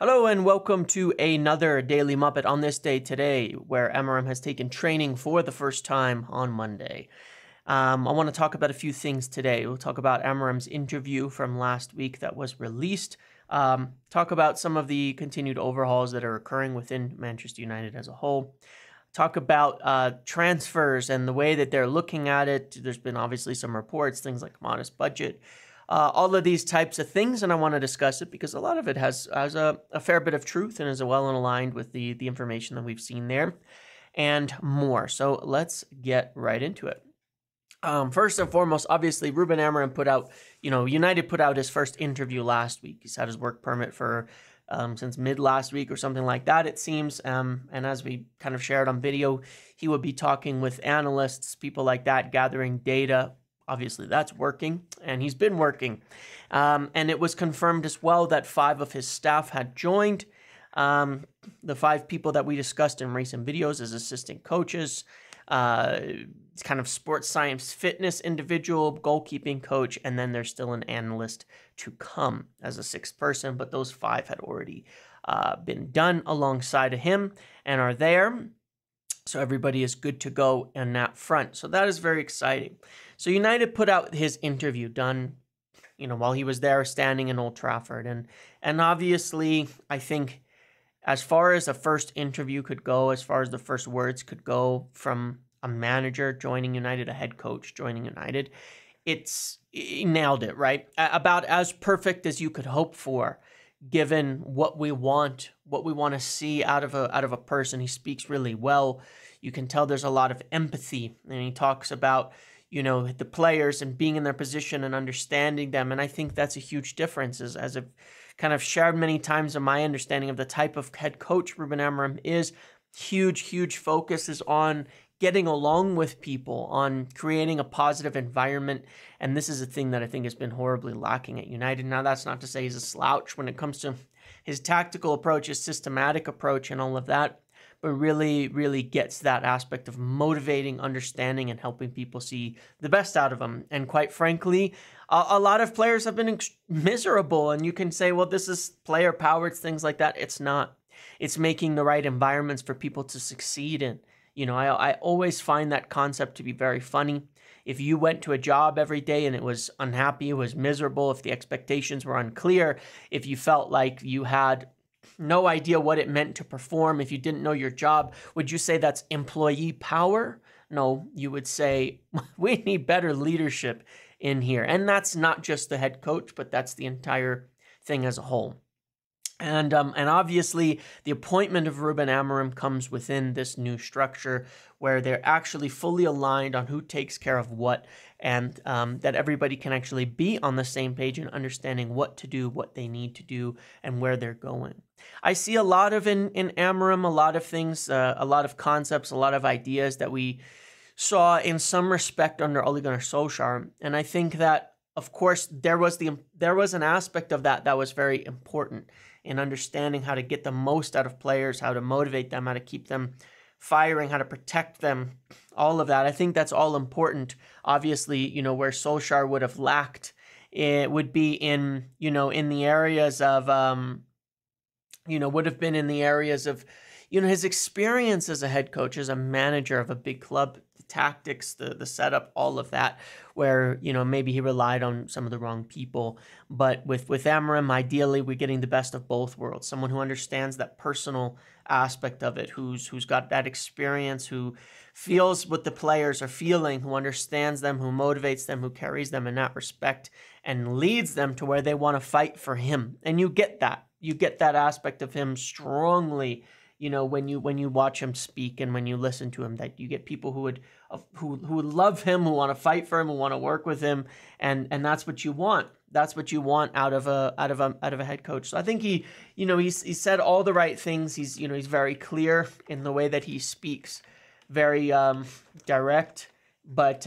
Hello and welcome to another Daily Muppet on this day today, where MRM has taken training for the first time on Monday. I want to talk about a few things today. We'll talk about MRM's interview from last week that was released, talk about some of the continued overhauls that are occurring within Manchester United as a whole, talk about transfers and the way that they're looking at it. There's been obviously some reports, things like modest budget, all of these types of things, and I want to discuss it because a lot of it has a fair bit of truth and is well aligned with the information that we've seen there and more. So let's get right into it. First and foremost, obviously, Ruben Amorim put out, United put out his first interview last week. He's had his work permit for since mid last week or something like that, it seems. And as we kind of shared on video, he would be talking with analysts, people like that, gathering data. Obviously, that's working, and he's been working. And it was confirmed as well that 5 of his staff had joined. The 5 people that we discussed in recent videos as assistant coaches, kind of sports science fitness individual, goalkeeping coach, and then there's still an analyst to come as a 6th person, but those 5 had already been done alongside of him and are there. So everybody is good to go in that front. So that is very exciting. So United put out his interview done, while he was there standing in Old Trafford. And obviously, I think as far as a first interview could go, as far as the first words could go from a manager joining United, a head coach joining United, he nailed it, right? About as perfect as you could hope for, given what we want to see out of a person. He speaks really well. You can tell there's a lot of empathy, and he talks about the players and being in their position and understanding them. And I think that's a huge difference, as I've kind of shared many times in my understanding of the type of head coach Ruben Amorim is. Huge focus is on getting along with people, on creating a positive environment. And this is a thing that I think has been horribly lacking at United. Now, that's not to say he's a slouch when it comes to his tactical approach, his systematic approach, and all of that, but really gets that aspect of motivating, understanding, and helping people see the best out of them. And quite frankly, a lot of players have been miserable, and you can say, well, this is player power, it's things like that. It's not. It's making the right environments for people to succeed in. I always find that concept to be very funny. If you went to a job every day and it was unhappy, it was miserable, if the expectations were unclear, if you felt like you had no idea what it meant to perform, if you didn't know your job, would you say that's employee power? No, you would say we need better leadership in here. And that's not just the head coach, but that's the entire thing as a whole. And obviously, the appointment of Ruben Amorim comes within this new structure where they're actually fully aligned on who takes care of what, and that everybody can actually be on the same page and understanding what to do, what they need to do, and where they're going. I see a lot of in Amorim, a lot of things, a lot of concepts, a lot of ideas that we saw in some respect under Ole Gunnar Solskjaer, and I think that, of course, there was an aspect of that was very important in understanding how to get the most out of players, how to motivate them, how to keep them firing, how to protect them, all of that. I think that's all important. Obviously, where Solskjaer would have lacked, it would be in the areas of, would have been in the areas of, his experience as a head coach, as a manager of a big club, the tactics, the setup, all of that, where, maybe he relied on some of the wrong people. But with Amorim, ideally, we're getting the best of both worlds. Someone who understands that personal aspect of it, who's got that experience, who feels what the players are feeling, who understands them, who motivates them, who carries them in that respect, and leads them to where they want to fight for him. And you get that. You get that aspect of him strongly, when you watch him speak and when you listen to him, that you get people who would love him, who want to fight for him, who want to work with him, and that's what you want. That's what you want out of a head coach. So I think he said all the right things. He's very clear in the way that he speaks, very direct, but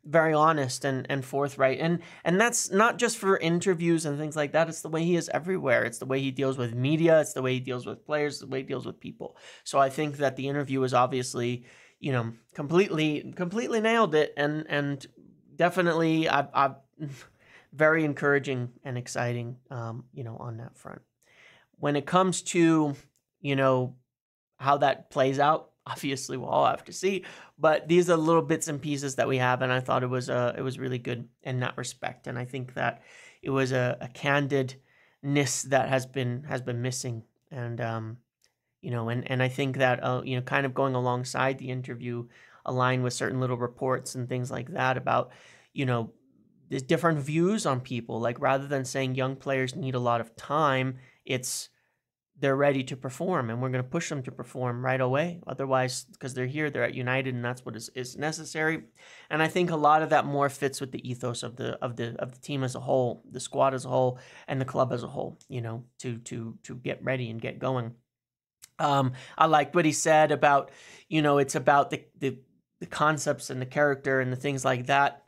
very honest and forthright. And that's not just for interviews and things like that. It's the way he is everywhere. It's the way he deals with media. It's the way he deals with players. It's the way he deals with people. So I think that the interview is obviously, completely nailed it. And definitely very encouraging and exciting, on that front. When it comes to, you know, how that plays out, obviously we'll all have to see. But these are little bits and pieces that we have, and I thought it was really good in that respect. And I think that it was a candidness that has been missing. And you know, and I think that you know, kind of going alongside the interview, aligned with certain little reports and things like that about, you know, there's different views on people. Like, rather than saying young players need a lot of time, it's they're ready to perform, and we're going to push them to perform right away. Otherwise, because they're here, they're at United, and that's what is necessary. And I think a lot of that more fits with the ethos of the team as a whole, the squad as a whole, and the club as a whole. You know, to get ready and get going. I liked what he said about, you know, it's about the concepts and the character and the things like that.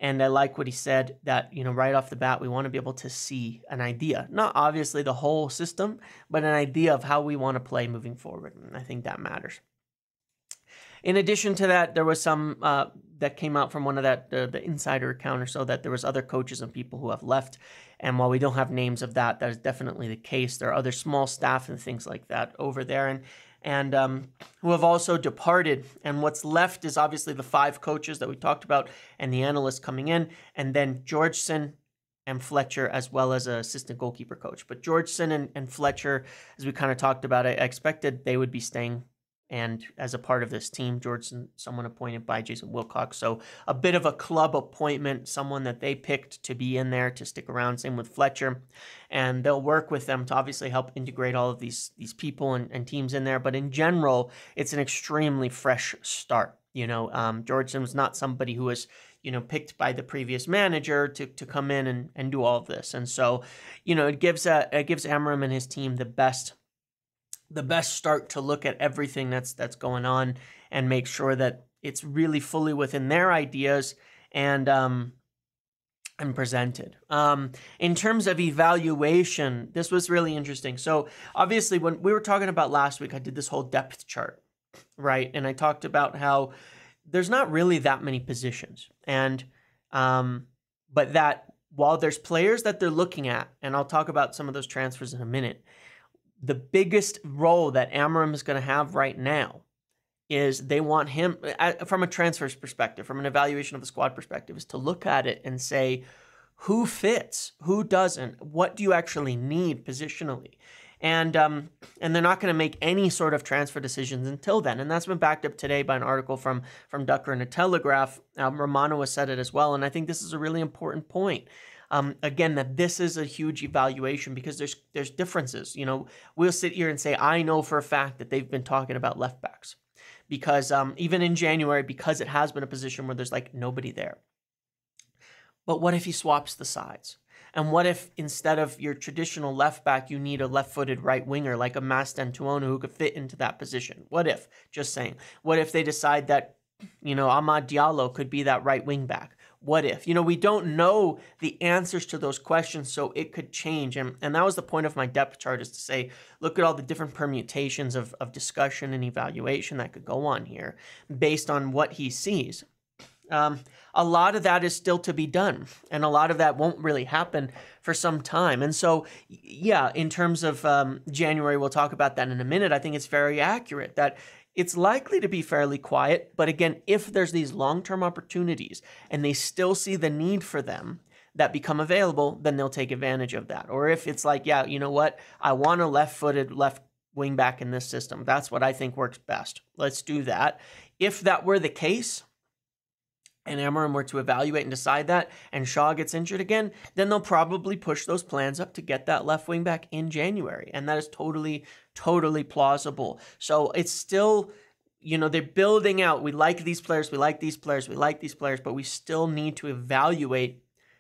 And I like what he said that, you know, right off the bat, we want to be able to see an idea, not obviously the whole system, but an idea of how we want to play moving forward. And I think that matters. In addition to that, there was some that came out from one of the insider account or so, that there was other coaches and people who have left. And while we don't have names of that, that is definitely the case. There are other small staff and things like that over there, and who have also departed. And what's left is obviously the 5 coaches that we talked about and the analysts coming in, and then Georgeson and Fletcher, as well as an assistant goalkeeper coach. But Georgeson and Fletcher, as we kind of talked about, I expected they would be staying and as a part of this team. Georgeson, someone appointed by Jason Wilcox. So a bit of a club appointment, someone that they picked to be in there to stick around. Same with Fletcher. And they'll work with them to obviously help integrate all of these people and teams in there. But in general, it's an extremely fresh start. You know, Georgeson was not somebody who was, you know, picked by the previous manager to come in and do all of this. And so, you know, it gives Amorim and his team the best start to look at everything that's going on and make sure that it's really fully within their ideas and presented. In terms of evaluation, this was really interesting. So obviously, when we were talking about last week, I did this whole depth chart, right? And I talked about how there's not really that many positions, and but that while there's players that they're looking at, and I'll talk about some of those transfers in a minute, the biggest role that Amorim is going to have right now is they want him, from a transfers perspective, from an evaluation of the squad perspective, is to look at it and say, who fits, who doesn't, what do you actually need positionally? And they're not going to make any sort of transfer decisions until then. And that's been backed up today by an article from Ducker in the Telegraph. Romano has said it as well. And I think this is a really important point. Again, that this is a huge evaluation because there's differences. You know, we'll sit here and say, I know for a fact that they've been talking about left backs because even in January, because it has been a position where there's like nobody there. But what if he swaps the sides? And what if instead of your traditional left back, you need a left-footed right winger like a Mastantuono who could fit into that position? What if, just saying, what if they decide that, you know, Amad Diallo could be that right wing back? What if? You know, we don't know the answers to those questions, so it could change. And that was the point of my depth chart, is to say, look at all the different permutations of discussion and evaluation that could go on here based on what he sees. A lot of that is still to be done, and a lot of that won't really happen for some time. And so, yeah, in terms of January, we'll talk about that in a minute. I think it's very accurate that it's likely to be fairly quiet. But again, if there's these long-term opportunities and they still see the need for them that become available, then they'll take advantage of that. Or if it's like, yeah, you know what, I want a left-footed left wing back in this system. That's what I think works best. Let's do that. If that were the case, and Amorim were to evaluate and decide that, and Shaw gets injured again, then they'll probably push those plans up to get that left wing back in January. And that is totally, totally plausible. So it's still, you know, they're building out. We like these players, we like these players, we like these players, but we still need to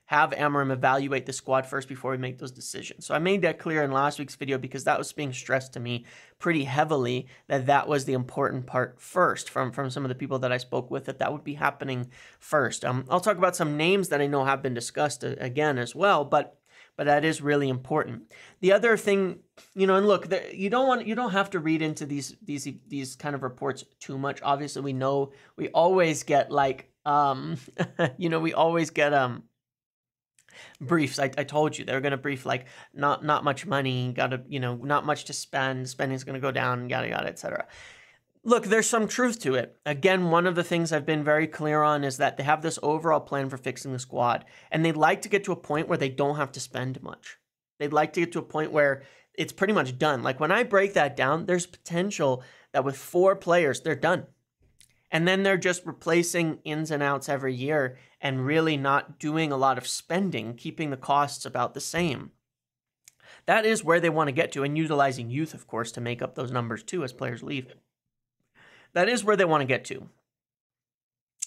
have Amorim evaluate the squad first before we make those decisions. So I made that clear in last week's video because that was being stressed to me pretty heavily, that was the important part first from some of the people that I spoke with, that would be happening first. I'll talk about some names that I know have been discussed again as well, but that is really important. The other thing, you know, and look, you don't have to read into these kind of reports too much. Obviously, we know we always get like, you know, we always get briefs. I told you they were going to brief like not much money, got to, not much to spend. Spending's going to go down, yada yada, etc. Look, there's some truth to it. Again, one of the things I've been very clear on is that they have this overall plan for fixing the squad, and they'd like to get to a point where they don't have to spend much. They'd like to get to a point where it's pretty much done. Like when I break that down, there's potential that with 4 players, they're done. And then they're just replacing ins and outs every year and really not doing a lot of spending, keeping the costs about the same. That is where they want to get to, and utilizing youth, of course, to make up those numbers too as players leave. That is where they want to get to.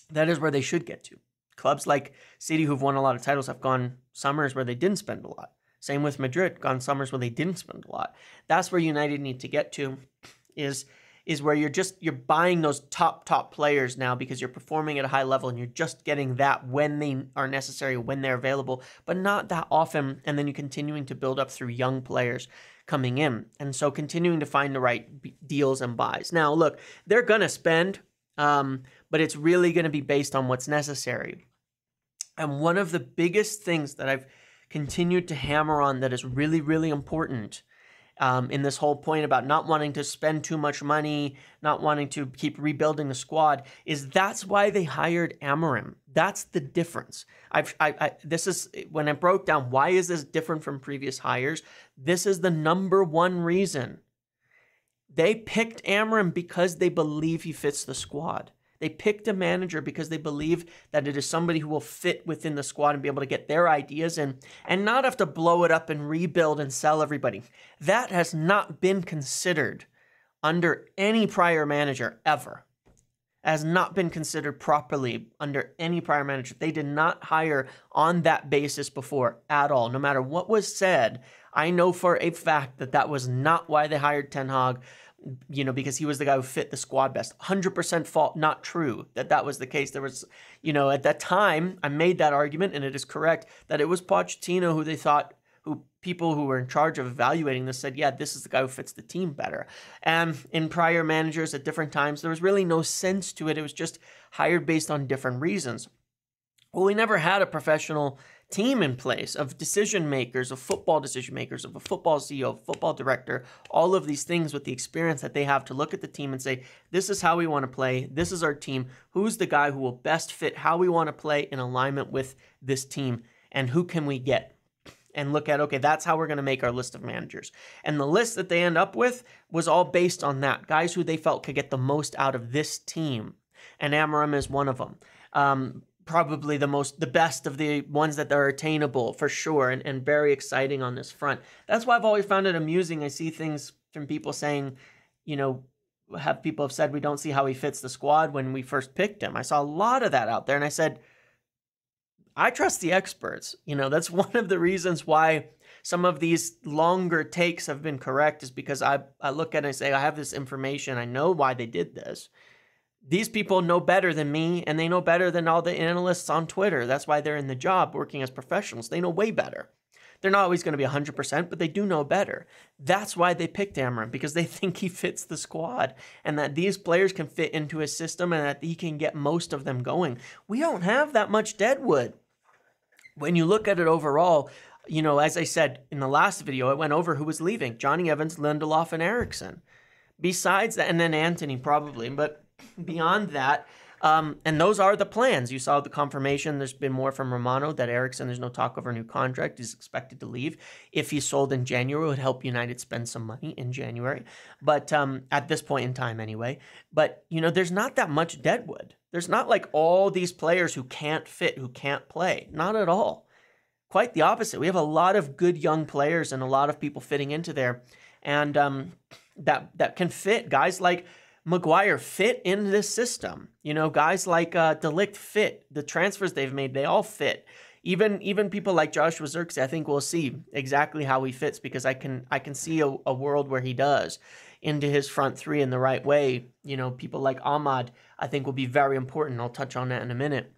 That is where they should get to. Clubs like City, who've won a lot of titles, have gone summers where they didn't spend a lot. Same with Madrid, gone summers where they didn't spend a lot. That's where United need to get to, is where you're buying those top players now because you're performing at a high level and you're just getting that when they are necessary, when they're available, but not that often. And then you're continuing to build up through young players coming in. And so continuing to find the right deals and buys. Now, look, they're going to spend, but it's really going to be based on what's necessary. And one of the biggest things that I've continued to hammer on that is really, really important in this whole point about not wanting to spend too much money, not wanting to keep rebuilding the squad, is that's why they hired Amorim. That's the difference. This is when I broke down why is this different from previous hires. This is the number one reason. They picked Amorim because they believe he fits the squad. They picked a manager because they believe that it is somebody who will fit within the squad and be able to get their ideas in and not have to blow it up and rebuild and sell everybody. That has not been considered under any prior manager ever. Has not been considered properly under any prior manager. They did not hire on that basis before at all. No matter what was said, I know for a fact that that was not why they hired Ten Hag. Because he was the guy who fit the squad best. 100% fault, not true that was the case. There was, at that time, I made that argument, and it is correct, that it was Pochettino who they thought, people who were in charge of evaluating this said, yeah, this is the guy who fits the team better. And in prior managers at different times, there was really no sense to it. It was just hired based on different reasons. Well, we never had a professional team in place of decision makers, of football decision makers, of a football CEO, football director, all of these things with the experience that they have to look at the team and say, this is how we want to play. This is our team. Who's the guy who will best fit how we want to play in alignment with this team? And who can we get? And look at, okay, that's how we're going to make our list of managers. And the list that they end up with was all based on that. Guys who they felt could get the most out of this team. And Amorim is one of them. Probably the best of the ones that are attainable for sure, and very exciting on this front. That's why I've always found it amusing. I see things from people saying, people have said we don't see how he fits the squad when we first picked him. I saw a lot of that out there, and I said, I trust the experts. That's one of the reasons why some of these longer takes have been correct, is because I look at it and I say, I have this information. I know why they did this. These people know better than me, and they know better than all the analysts on Twitter. That's why they're in the job working as professionals. They know way better. They're not always going to be 100%, but they do know better. That's why they picked Amorim, because they think he fits the squad and that these players can fit into his system and that he can get most of them going. We don't have that much deadwood. When you look at it overall, as I said in the last video, I went over who was leaving. Johnny Evans, Lindelof, and Eriksen. Besides that, and then Antony probably, but beyond that, and those are the plans. You saw the confirmation. There's been more from Romano that Eriksen, there's no talk of a new contract. He's expected to leave. If he's sold in January, it would help United spend some money in January. But at this point in time anyway. But, there's not that much deadwood. There's not like all these players who can't fit, who can't play. Not at all. Quite the opposite. We have a lot of good young players and a lot of people fitting into there. And that can fit. Guys like Maguire fit in this system. Guys like De Ligt fit. The transfers they've made, they all fit. Even people like Joshua Zirkzee, I think we'll see exactly how he fits, because I can see a world where he does into his front three in the right way. People like Ahmad, I think will be very important. I'll touch on that in a minute.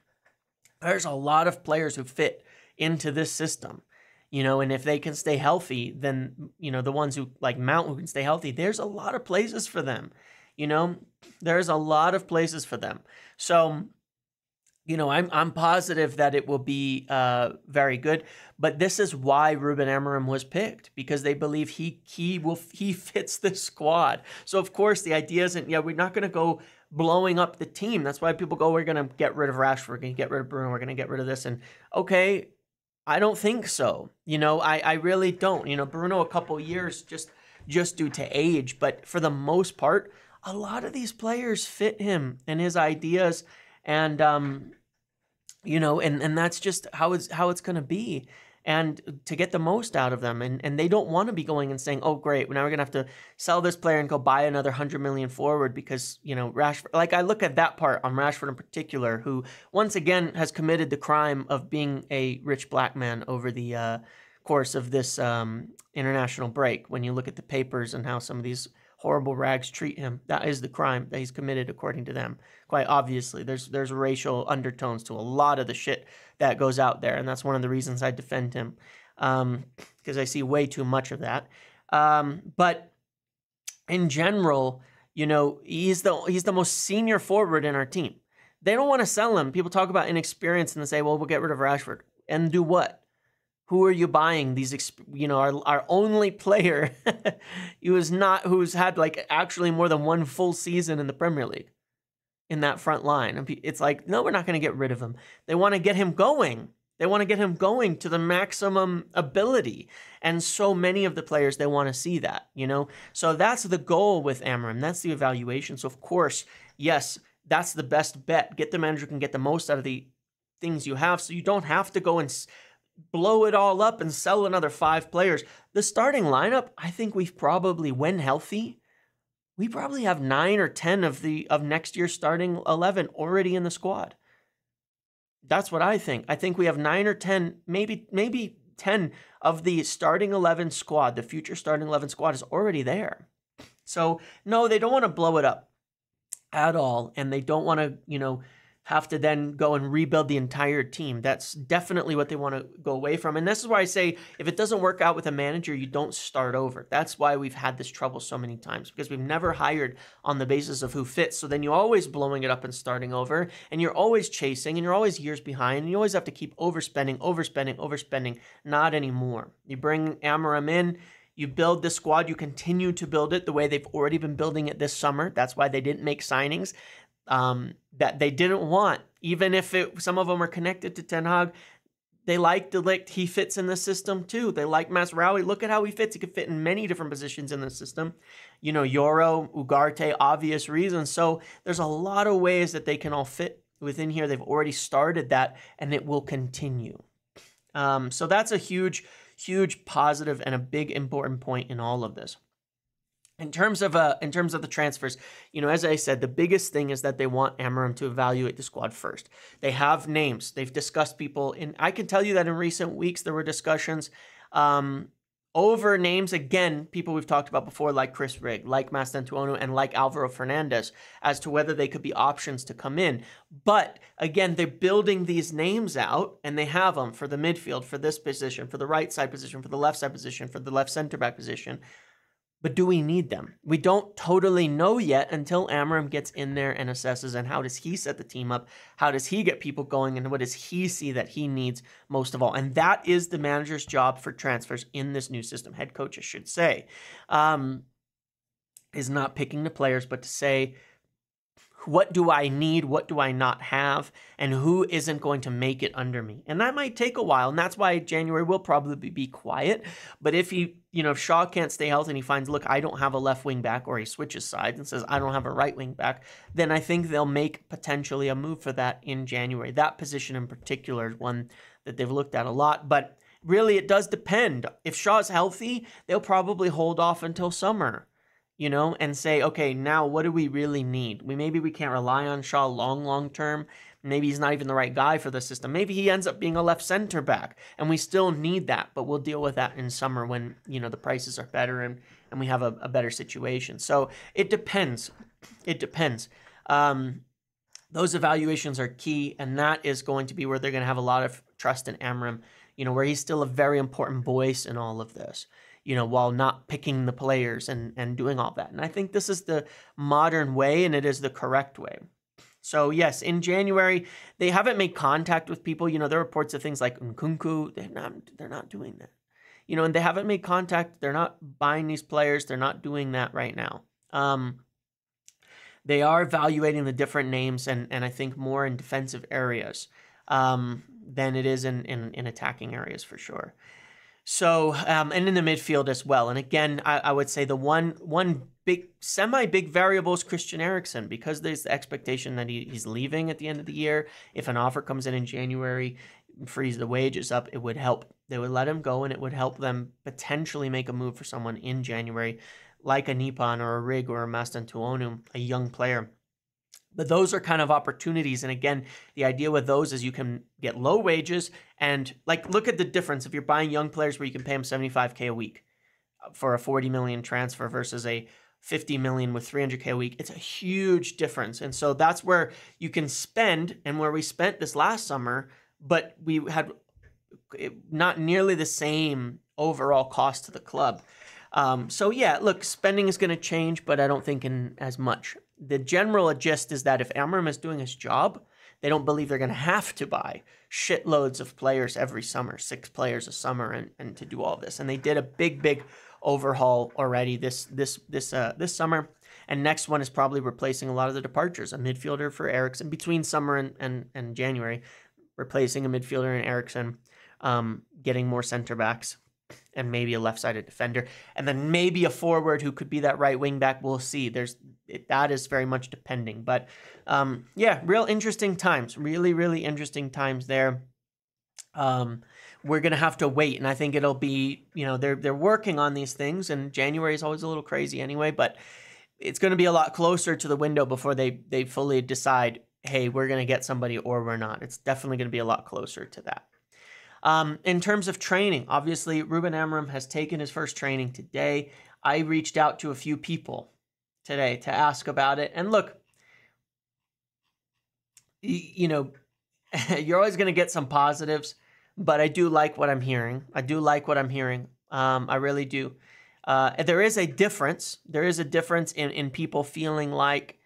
There's a lot of players who fit into this system. And if they can stay healthy, then, the ones who like Mount who can stay healthy, there's a lot of places for them. There's a lot of places for them. So I'm positive that it will be very good, but this is why Ruben Amorim was picked, because they believe he fits the squad. So of course the idea isn't, we're not going to go blowing up the team. That's why people go, we're going to get rid of Rashford, we're going to get rid of Bruno, we're going to get rid of this. And okay, I don't think so. I really don't. Bruno a couple years just due to age, but for the most part, a lot of these players fit him and his ideas, and and that's just how it's going to be, and to get the most out of them, and they don't want to be going and saying, oh great, now we're going to have to sell this player and go buy another 100 million forward because Rashford. Like, I look at that part on Rashford in particular, who once again has committed the crime of being a rich black man over the course of this international break. When you look at the papers and how some of these horrible rags treat him, that is the crime that he's committed according to them. Quite obviously, there's racial undertones to a lot of the shit that goes out there, and that's one of the reasons I defend him, because I see way too much of that. But in general, he's the most senior forward in our team. They don't want to sell him. People talk about inexperience and they say, well, we'll get rid of Rashford. And do what? Who are you buying? Our only player who's had like actually more than one full season in the Premier League in that front line. And it's like, no, we're not going to get rid of him. They want to get him going. They want to get him going to the maximum ability. And so many of the players, they want to see that, So that's the goal with Amorim. That's the evaluation. So of course, yes, that's the best bet. Get the manager who can get the most out of the things you have, so you don't have to go and blow it all up and sell another 5 players. The starting lineup, I think we've probably, when healthy, we probably have 9 or 10 of next year's starting 11 already in the squad. That's what I think. I think we have 9 or 10, maybe 10 of the starting 11 squad, the future starting 11 squad is already there. So no, they don't want to blow it up at all, and they don't want to, have to then go and rebuild the entire team. That's definitely what they want to go away from. And this is why I say, if it doesn't work out with a manager, you don't start over. That's why we've had this trouble so many times, because we've never hired on the basis of who fits. So then you're always blowing it up and starting over, and you're always chasing, and you're always years behind, and you always have to keep overspending. Not anymore. You bring Amorim in, you build the squad, you continue to build it the way they've already been building it this summer. That's why they didn't make signings that they didn't want, even if some of them are connected to Ten Hag. They like De Ligt. He fits in the system too. They like Mazraoui. Look at how he fits. He could fit in many different positions in the system. Yoro, Ugarte, obvious reasons. So there's a lot of ways that they can all fit within here. They've already started that, and it will continue. So that's a huge positive and a big important point in all of this. In terms of the transfers, as I said, the biggest thing is that they want Amorim to evaluate the squad first. They have names. They've discussed people. And I can tell you that in recent weeks, there were discussions over names, again, people we've talked about before, like Chris Rigg, like Mastantuono, and like Alvaro Fernandez, as to whether they could be options to come in. But again, they're building these names out, and they have them for the midfield, for this position, for the right side position, for the left side position, for the left center back position. But do we need them? We don't totally know yet until Amorim gets in there and assesses, and how does he set the team up? How does he get people going? And what does he see that he needs most of all? And that is the manager's job for transfers in this new system. Head coach, I should say, is not picking the players, but to say, what do I need? What do I not have? And who isn't going to make it under me? And that might take a while. And that's why January will probably be quiet. But if if Shaw can't stay healthy and he finds, look, I don't have a left wing back, or he switches sides and says, I don't have a right wing back, then I think they'll make potentially a move for that in January. That position in particular is one that they've looked at a lot. But really, it does depend. If Shaw's healthy, they'll probably hold off until summer. And say, okay, now what do we really need? Maybe we can't rely on Shaw long term. Maybe he's not even the right guy for the system. Maybe he ends up being a left center back, and we still need that, but we'll deal with that in summer when, the prices are better and we have a better situation. So it depends. It depends. Those evaluations are key, and that is going to be where they're going to have a lot of trust in Amorim, where he's still a very important voice in all of this. While not picking the players and doing all that. And I think this is the modern way, and it is the correct way. So yes, in January, they haven't made contact with people. You know, there are reports of things like Nkunku. They're not doing that. You know, and they haven't made contact. They're not buying these players. They're not doing that right now. They are evaluating the different names, and I think more in defensive areas than it is in attacking areas for sure. So, and in the midfield as well. And again, I would say the one big, semi-big variable is Christian Eriksen, because there's the expectation that he's leaving at the end of the year. If an offer comes in January, frees the wages up, it would help. They would let him go, and it would help them potentially make a move for someone in January, like a Nipan or a Rig or a Mastantuono, a young player. But those are kind of opportunities. And again, the idea with those is you can get low wages and like, look at the difference. If you're buying young players where you can pay them 75K a week for a 40 million transfer versus a 50 million with 300K a week, it's a huge difference. And so that's where you can spend, and where we spent this last summer, but we had not nearly the same overall cost to the club. So yeah, look, spending is going to change, but I don't think in as much. The general gist is that if Amorim is doing his job, they don't believe they're going to have to buy shitloads of players every summer, 6 players a summer, and to do all this. And they did a big overhaul already this summer. And next one is probably replacing a lot of the departures. A midfielder for Eriksen between summer and January, replacing a midfielder in Eriksen, getting more center backs, and maybe a left-sided defender, and then maybe a forward who could be that right wing back. We'll see. That is very much depending, but yeah, real interesting times. Really interesting times there. We're gonna have to wait, and I think it'll be, you know, they're working on these things, and January is always a little crazy anyway, but it's going to be a lot closer to the window before they fully decide, hey, we're going to get somebody or we're not. It's definitely going to be a lot closer to that. In terms of training, obviously, Ruben Amorim has taken his first training today. I reached out to a few people today to ask about it. And look, you know, you're always going to get some positives, but I do like what I'm hearing. I really do. There is a difference. There is a difference in people feeling like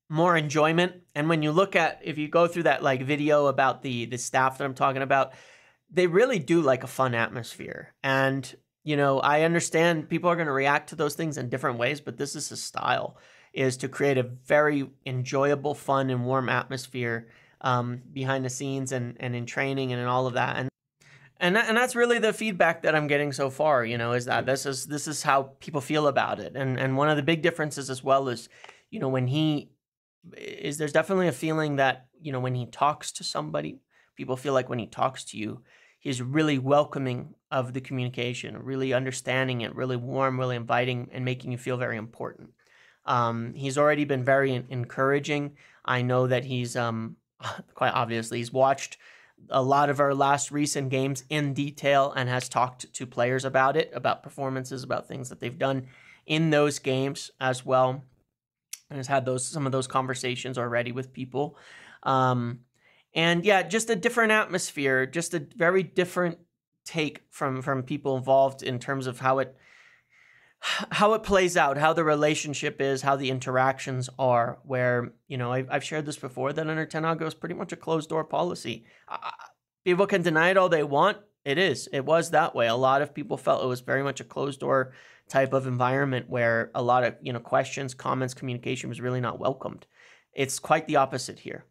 more enjoyment. And when you look at, if you go through that like video about the staff that I'm talking about, they really do like a fun atmosphere. And, you know, I understand people are going to react to those things in different ways, but this is his style, is to create a very enjoyable, fun, and warm atmosphere behind the scenes and in training and in all of that. And that's really the feedback that I'm getting so far, you know, is that this is how people feel about it. And one of the big differences as well is, you know, there's definitely a feeling that, you know, when he talks to somebody, people feel like when he talks to you, he's really welcoming of the communication, really understanding it, really warm, really inviting, and making you feel very important. He's already been very encouraging. I know that he's, quite obviously, he's watched a lot of our last recent games in detail and has talked to players about it, about performances, about things that they've done in those games as well, and has had some of those conversations already with people. And yeah, just a different atmosphere, just a very different take from people involved in terms of how it plays out, how the relationship is, how the interactions are, where, you know, I've shared this before, that under Ten Hag is pretty much a closed door policy. People can deny it all they want. It was that way. A lot of people felt it was very much a closed door type of environment where a lot of, you know, questions, comments, communication was really not welcomed. It's quite the opposite here.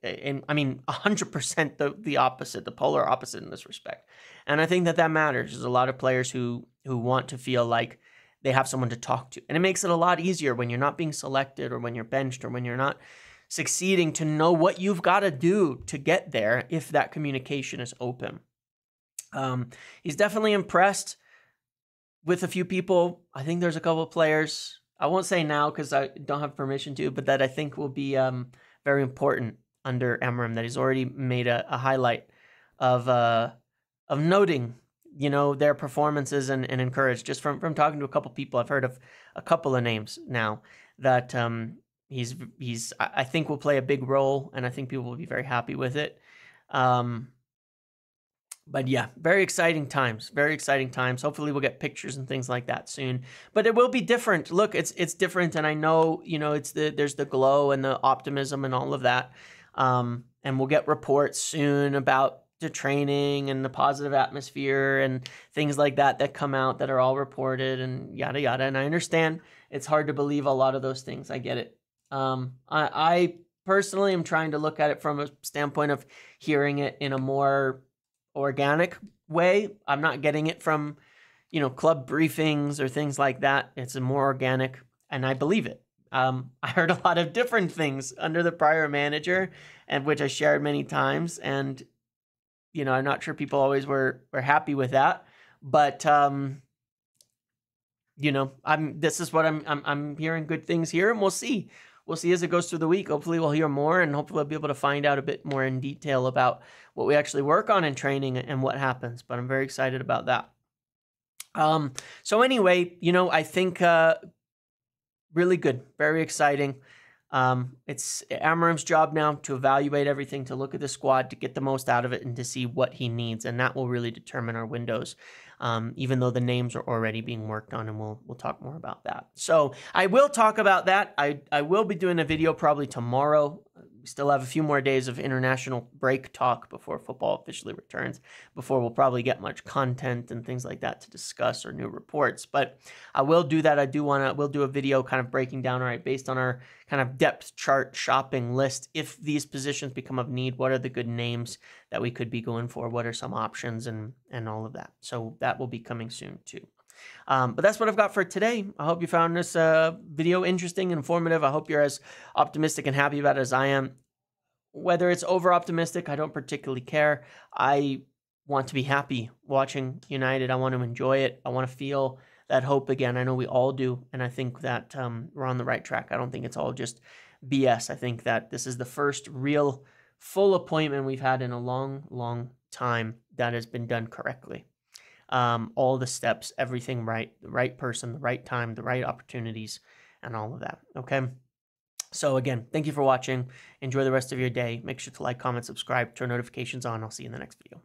And I mean, 100% the opposite, the polar opposite in this respect. And I think that matters. There's a lot of players who want to feel like they have someone to talk to. And it makes it a lot easier when you're not being selected or when you're benched or when you're not succeeding, to know what you've got to do to get there if that communication is open. He's definitely impressed with a few people. I think there's a couple of players, I won't say now because I don't have permission to, but that I think will be very important under Amorim, that he's already made a highlight of noting, you know, their performances and encouraged. Just from talking to a couple people, I've heard of a couple of names now that he's I think will play a big role, and I think people will be very happy with it. But yeah, very exciting times. Very exciting times. Hopefully we'll get pictures and things like that soon. But it will be different. Look, it's different, and I know, it's there's the glow and the optimism and all of that. And we'll get reports soon about the training and the positive atmosphere and things like that come out that are all reported and yada yada. And I understand it's hard to believe a lot of those things. I get it. I personally am trying to look at it from a standpoint of hearing it in a more organic way. I'm not getting it from, club briefings or things like that. It's a more organic, and I believe it. I heard a lot of different things under the prior manager, and which I shared many times, and I'm not sure people always were happy with that, but this is what I'm hearing good things here, and we'll see. We'll see as it goes through the week. Hopefully we'll hear more, and hopefully I'll be able to find out a bit more in detail about what we actually work on in training and what happens. But I'm very excited about that. So anyway, I think really good, very exciting. It's Amarim's job now to evaluate everything, to look at the squad, to get the most out of it, and to see what he needs, and that will really determine our windows. Even though the names are already being worked on, and we'll talk more about that. So I will talk about that. I will be doing a video probably tomorrow. We still have a few more days of international break talk before football officially returns, before we'll probably get much content and things like that to discuss or new reports. But I will do that. We'll do a video kind of breaking down, all right, based on our kind of depth chart shopping list. If these positions become of need, what are the good names that we could be going for? What are some options and all of that? So that will be coming soon too. But that's what I've got for today. I hope you found this video interesting and informative. I hope you're as optimistic and happy about it as I am. Whether it's over optimistic, I don't particularly care. I want to be happy watching United. I want to enjoy it. I want to feel that hope again. I know we all do, and I think that we're on the right track. I don't think it's all just BS. I think that this is the first real full appointment we've had in a long, long time that has been done correctly. All the steps, everything right, the right person, the right time, the right opportunities, and all of that. Okay. So again, thank you for watching. Enjoy the rest of your day. Make sure to like, comment, subscribe, turn notifications on. I'll see you in the next video.